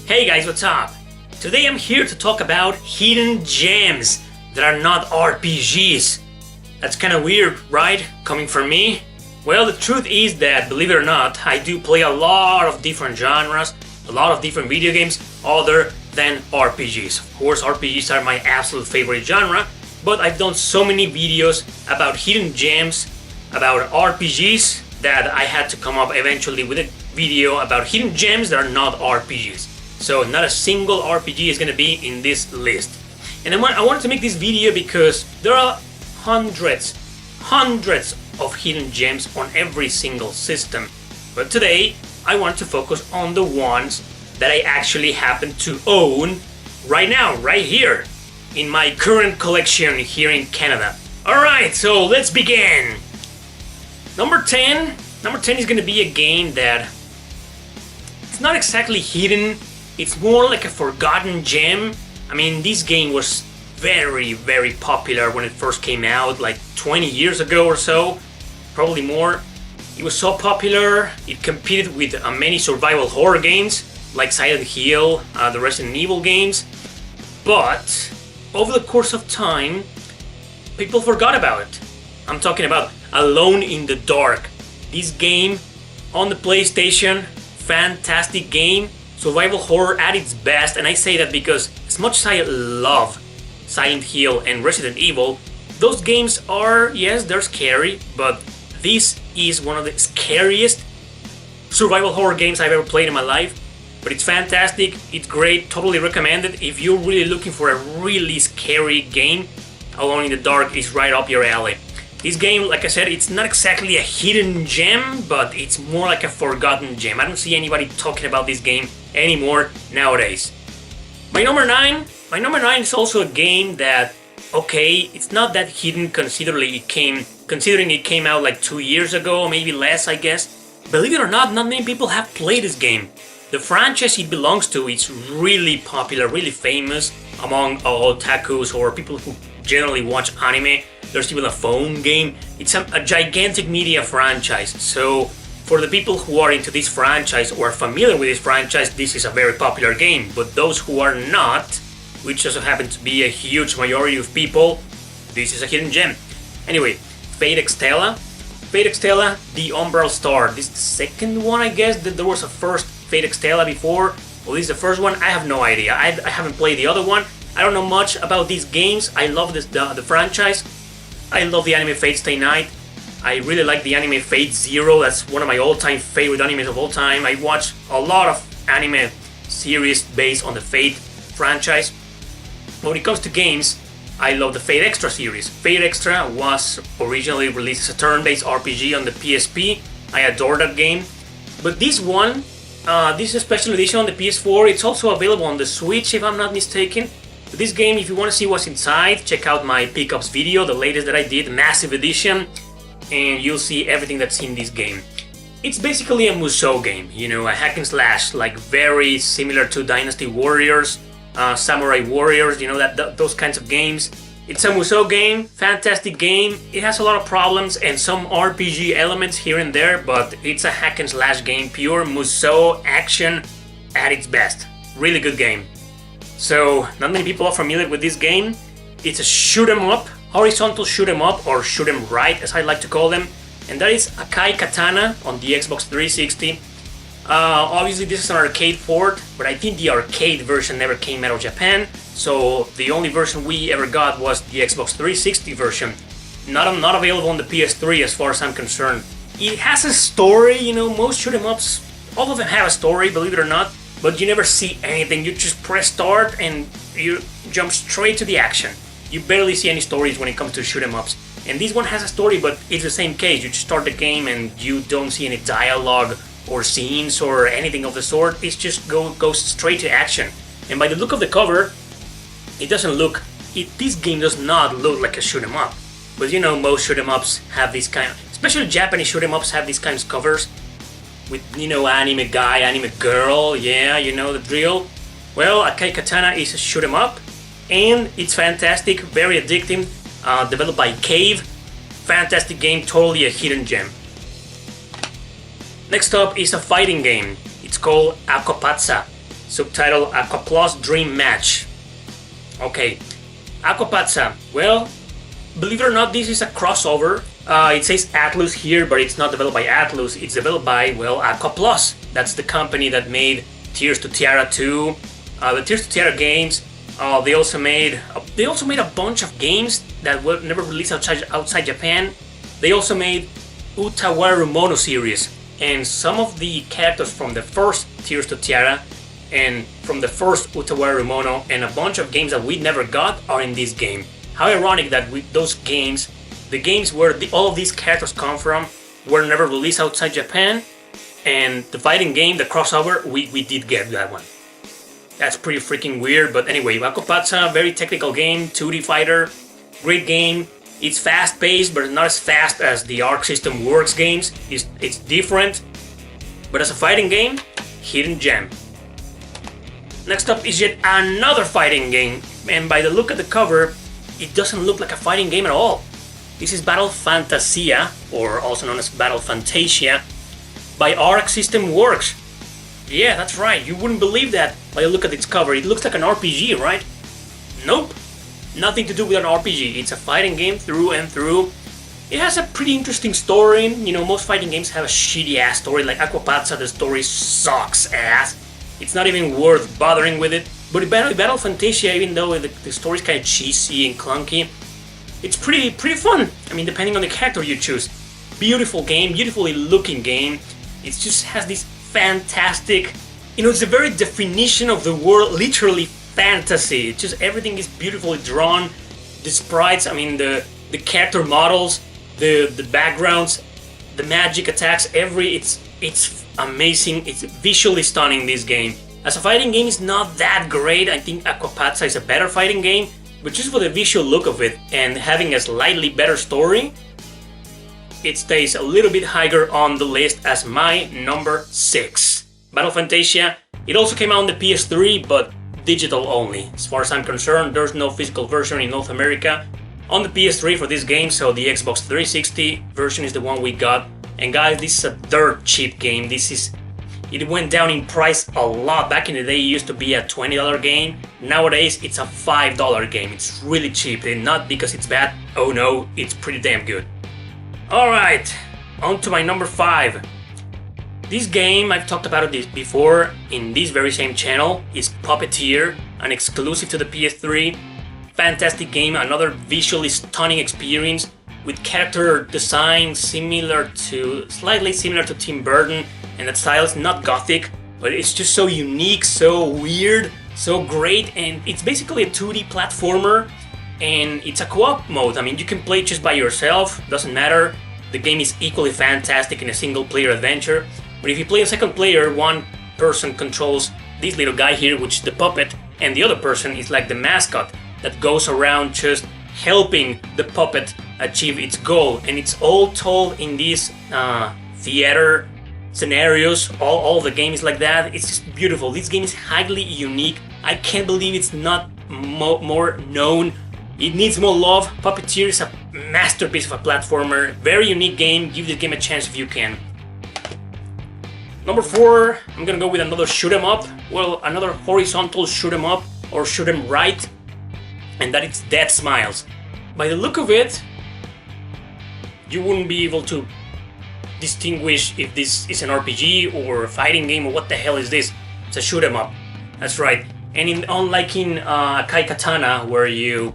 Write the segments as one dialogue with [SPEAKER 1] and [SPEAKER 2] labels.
[SPEAKER 1] Hey guys, what's up? Today I'm here to talk about hidden gems that are not RPGs. That's kinda weird, right? Coming from me? Well, the truth is that, believe it or not, I do play a lot of different genres, a lot of different video games other than RPGs. Of course, RPGs are my absolute favorite genre, but I've done so many videos about hidden gems, about RPGs, that I had to come up eventually with a video about hidden gems that are not RPGs. So not a single RPG is going to be in this list. And I wanted to make this video because there are hundreds of hidden gems on every single system. But today I want to focus on the ones that I actually happen to own right now, right here, in my current collection here in Canada. Alright, so let's begin! Number 10 is going to be a game that it's not exactly hidden. It's more like a forgotten gem. I mean, this game was very popular when it first came out, like 20 years ago or so, probably more. It was so popular, it competed with many survival horror games, like Silent Hill, the Resident Evil games. But, over the course of time, people forgot about it. I'm talking about Alone in the Dark. This game on the PlayStation, fantastic game. Survival horror at its best, and I say that because as much as I love Silent Hill and Resident Evil, those games are, yes, they're scary, but this is one of the scariest survival horror games I've ever played in my life. But it's fantastic, it's great, totally recommend it. If you're really looking for a really scary game, Alone in the Dark is right up your alley. This game, like I said, it's not exactly a hidden gem, but it's more like a forgotten gem. I don't see anybody talking about this game anymore nowadays. My number 9 is also a game that, okay, it's not that hidden considering it came out like 2 years ago, maybe less, I guess. Believe it or not many people have played this game. The franchise it belongs to is really popular, really famous among otakus or people who generally watch anime. There's even a phone game. It's a gigantic media franchise. So for the people who are into this franchise or are familiar with this franchise, this is a very popular game. But those who are not, which also happen to be a huge majority of people, this is a hidden gem. Anyway, Fate Extella, The Umbral Star. This is the second one, I guess. There was a first Fate Extella before. Well, this is the first one. I have no idea. I haven't played the other one. I don't know much about these games. I love the franchise. I love the anime Fate Stay Night. I really like the anime FateZero. That's one of my all-time favorite animes of all time. I watch a lot of anime series based on the Fate franchise. When it comes to games, I love the Fate Extra series. Fate Extra was originally released as a turn-based RPG on the PSP. I adore that game. But this one, this is a special edition on the PS4. It's also available on the Switch, if I'm not mistaken. This game, if you want to see what's inside, check out my pickups video, the latest that I did, Massive Edition, and you'll see everything that's in this game. It's basically a Musou game, you know, a hack and slash, like very similar to Dynasty Warriors, Samurai Warriors, you know, those kinds of games. It's a Musou game, fantastic game. It has a lot of problems and some RPG elements here and there, but it's a hack and slash game, pure Musou action at its best. Really good game. So, not many people are familiar with this game. It's a shoot 'em up, horizontal shoot 'em up, or shoot 'em right as I like to call them. And that is Akai Katana on the Xbox 360. Obviously this is an arcade port, but I think the arcade version never came out of Japan. So the only version we ever got was the Xbox 360 version. Not available on the PS3 as far as I'm concerned. It has a story, you know, most shoot 'em ups, all of them have a story, believe it or not. But you never see anything, you just press start and you jump straight to the action. You barely see any stories when it comes to shoot 'em ups. And this one has a story, but it's the same case. You just start the game and you don't see any dialogue or scenes or anything of the sort. It's just goes straight to action. And by the look of the cover, this game does not look like a shoot 'em up. But you know, most shoot 'em ups have these especially Japanese shoot 'em ups have these kinds of covers. With, you know, anime guy, anime girl, yeah, you know the drill. Well, Akai Katana is a shoot 'em up, and it's fantastic, very addictive, developed by Cave. Fantastic game, totally a hidden gem. Next up is a fighting game. It's called Alko Pizza. subtitle Aqua Plus Dream Match. Okay, Alko Pizza. Well, believe it or not, this is a crossover. It says Atlus here, but it's not developed by Atlus. It's developed by, well, Aqua Plus. That's the company that made Tears to Tiara 2, the Tears to Tiara games. They also made a bunch of games that were never released outside Japan. They also made Utawaru Mono series, and some of the characters from the first Tears to Tiara and from the first Utawaru Mono and a bunch of games that we never got are in this game. How ironic that those games, the games where all of these characters come from, were never released outside Japan, and the fighting game, the crossover, we did get that one. That's pretty freaking weird, but anyway, Alko Pizza, very technical game, 2D fighter, great game. It's fast-paced, but not as fast as the Arc System Works games. It's different, but as a fighting game, hidden gem. Next up is yet another fighting game, and by the look of the cover, it doesn't look like a fighting game at all. This is Battle Fantasia, or also known as Battle Fantasia, by Arc System Works. Yeah, that's right, you wouldn't believe that by the look at its cover. It looks like an RPG, right? Nope, nothing to do with an RPG. It's a fighting game through and through. It has a pretty interesting story. You know, most fighting games have a shitty ass story, like Aqua Pizza, the story sucks ass. It's not even worth bothering with it. But in Battle Fantasia, even though the story's kind of cheesy and clunky, it's pretty fun. I mean, depending on the character you choose. Beautiful game, beautifully looking game. It just has this fantastic, you know, it's the very definition of the word, literally fantasy. It's just everything is beautifully drawn. The sprites, I mean, the character models, the backgrounds, the magic attacks, it's amazing. It's visually stunning, this game. As a fighting game, it's not that great. I think Aqua Pizza is a better fighting game, but just for the visual look of it and having a slightly better story, it stays a little bit higher on the list as my number 6. Battle Fantasia, it also came out on the PS3, but digital only. As far as I'm concerned, there's no physical version in North America on the PS3 for this game, so the Xbox 360 version is the one we got. And guys, this is a dirt cheap game. It went down in price a lot. Back in the day, it used to be a $20 game. Nowadays, it's a $5 game. It's really cheap, and not because it's bad. Oh no, it's pretty damn good. Alright, on to my number 5. This game, I've talked about it before in this very same channel, is Puppeteer, an exclusive to the PS3. Fantastic game, another visually stunning experience with character design slightly similar to Tim Burton, and that style is not gothic, but it's just so unique, so weird, so great, and it's basically a 2D platformer, and it's a co-op mode. I mean, you can play just by yourself, doesn't matter. The game is equally fantastic in a single player adventure, but if you play a second player, one person controls this little guy here, which is the puppet, and the other person is like the mascot that goes around just helping the puppet achieve its goal, and it's all told in these theater scenarios. All the game is like that. It's just beautiful. This game is highly unique. I can't believe it's not more known. It needs more love. Puppeteer is a masterpiece of a platformer. Very unique game. Give this game a chance if you can. Number 4, I'm gonna go with another shoot 'em up. Well, another horizontal shoot 'em up, or shoot 'em right, and that is Dead Smiles. By the look of it, you wouldn't be able to distinguish if this is an RPG or a fighting game or what the hell is this. It's a shoot 'em up. That's right. And unlike in Akai Katana, where you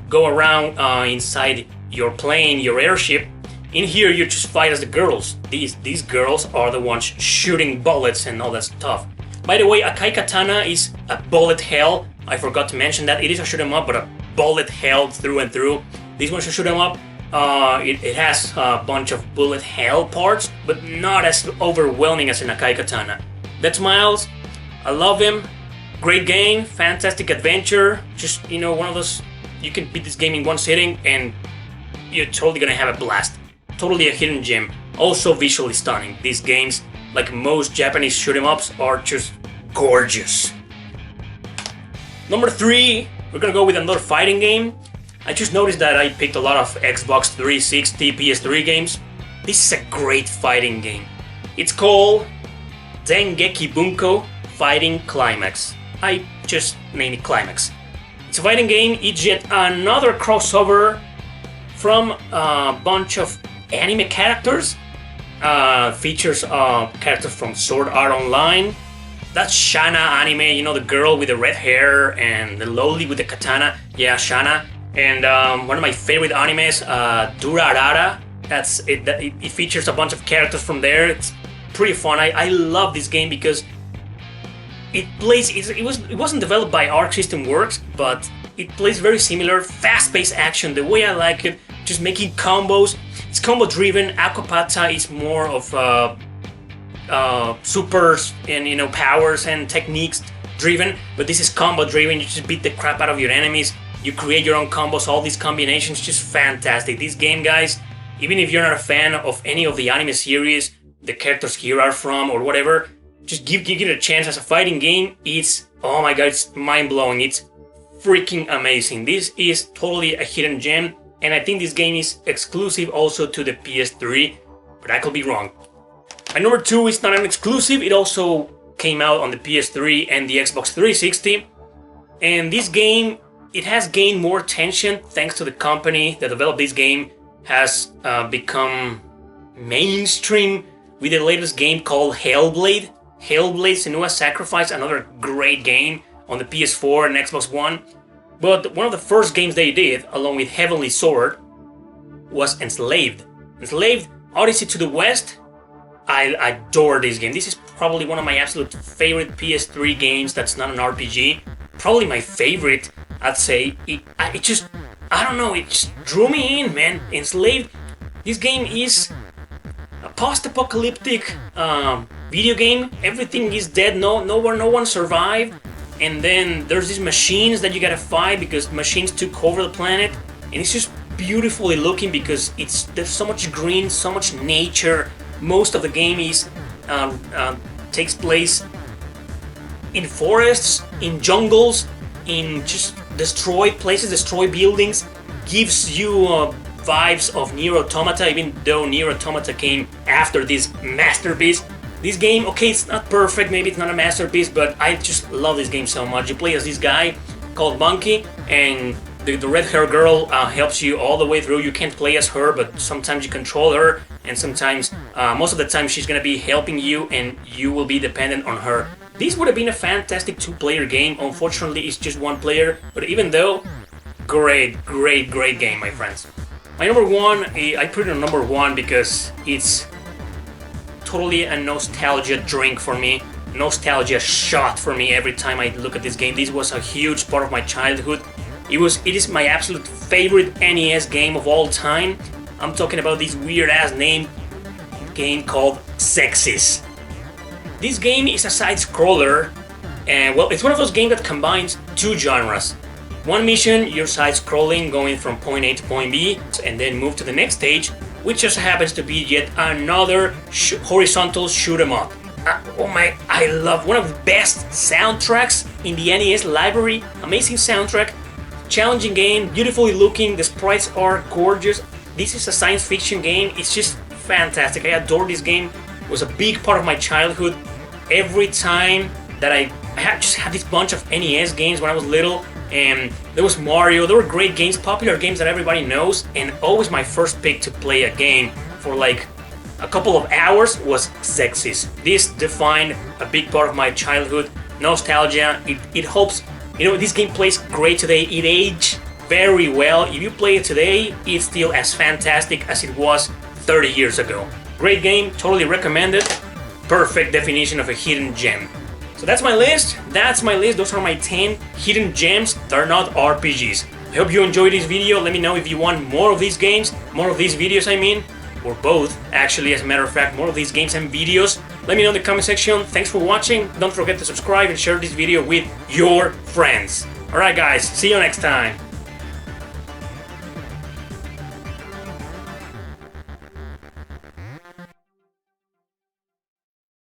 [SPEAKER 1] go around inside your plane, your airship, in here you just fight as the girls. These girls are the ones shooting bullets and all that stuff. By the way, Akai Katana is a bullet hell. I forgot to mention that. It is a shoot 'em up, but a bullet hell through and through. This one's a shoot 'em up. It has a bunch of bullet hell parts, but not as overwhelming as in Akai Katana. Dead Smiles, I love him. Great game, fantastic adventure. Just, you know, one of those, you can beat this game in one sitting and you're totally gonna have a blast. Totally a hidden gem. Also visually stunning. These games, like most Japanese shoot 'em ups, are just gorgeous. Number 3, we're gonna go with another fighting game. I just noticed that I picked a lot of Xbox 360, PS3 games. This is a great fighting game. It's called Dengeki Bunko fighting climax. I just name it climax. It's a fighting game. It's yet another crossover from a bunch of anime characters. Features characters from Sword Art Online. That's Shana anime, you know, the girl with the red hair and the loli with the katana. Yeah, Shana. And one of my favorite animes, Durarara. That's it. It features a bunch of characters from there. It's pretty fun. I love this game because it wasn't developed by Arc System Works, but it plays very similar, fast-paced action. The way I like it, just making combos. It's combo driven. Alko Pizza is more of supers and, you know, powers and techniques driven, but this is combo driven. You just beat the crap out of your enemies. You create your own combos. All these combinations, just fantastic. This game, guys, even if you're not a fan of any of the anime series the characters here are from or whatever, just give it a chance as a fighting game. It's, oh my god, it's mind-blowing. It's freaking amazing. This is totally a hidden gem, and I think this game is exclusive also to the PS3, but I could be wrong. My number 2 is not an exclusive. It also came out on the PS3 and the Xbox 360, and this game, it has gained more attention thanks to the company that developed this game has become mainstream with the latest game called Hellblade. Hellblade: Senua's Sacrifice, another great game on the PS4 and Xbox One. But one of the first games they did, along with Heavenly Sword, was Enslaved. Enslaved: Odyssey to the West. I adore this game. This is probably one of my absolute favorite PS3 games that's not an RPG. Probably my favorite, I'd say. It just, I don't know, it just drew me in, man. Enslaved. This game is a post-apocalyptic video game. Everything is dead. No one survived. And then there's these machines that you gotta fight because machines took over the planet. And it's just beautifully looking because there's so much green, so much nature. Most of the game takes place in forests, in jungles, in just destroyed places, destroyed buildings. Gives you vibes of Nier Automata, even though Nier Automata came after this masterpiece. This game, okay, it's not perfect, maybe it's not a masterpiece, but I just love this game so much. You play as this guy called Monkey, and the red hair girl helps you all the way through. You can't play as her, but sometimes you control her, and sometimes, most of the time, she's gonna be helping you, and you will be dependent on her. This would have been a fantastic two-player game. Unfortunately, it's just one player, but even though, great game, my friends. My number 1, I put it on number 1 because it's totally a nostalgia drink for me, nostalgia shot for me every time I look at this game. This was a huge part of my childhood. It is my absolute favorite NES game of all time. I'm talking about this weird ass name game called Sexis. This game is a side scroller, and well, it's one of those games that combines two genres. One mission, you're side scrolling, going from point A to point B, and then move to the next stage, which just happens to be yet another horizontal shoot 'em up. I love one of the best soundtracks in the NES library. Amazing soundtrack, challenging game, beautifully looking, the sprites are gorgeous. This is a science fiction game, it's just fantastic. I adore this game, it was a big part of my childhood. Every time that I just had this bunch of NES games when I was little, and there was Mario, there were great games, popular games that everybody knows, and always my first pick to play a game for like a couple of hours was Sexis. This defined a big part of my childhood, nostalgia. It hopes, you know, this game plays great today, it aged very well. If you play it today, it's still as fantastic as it was 30 years ago. Great game, totally recommended. Perfect definition of a hidden gem. So that's my list. Those are my 10 hidden gems that are not RPGs. I hope you enjoyed this video. Let me know if you want more of these games, more of these videos, I mean, or both, actually, as a matter of fact, more of these games and videos. Let me know in the comment section. Thanks for watching. Don't forget to subscribe and share this video with your friends. Alright guys, see you next time.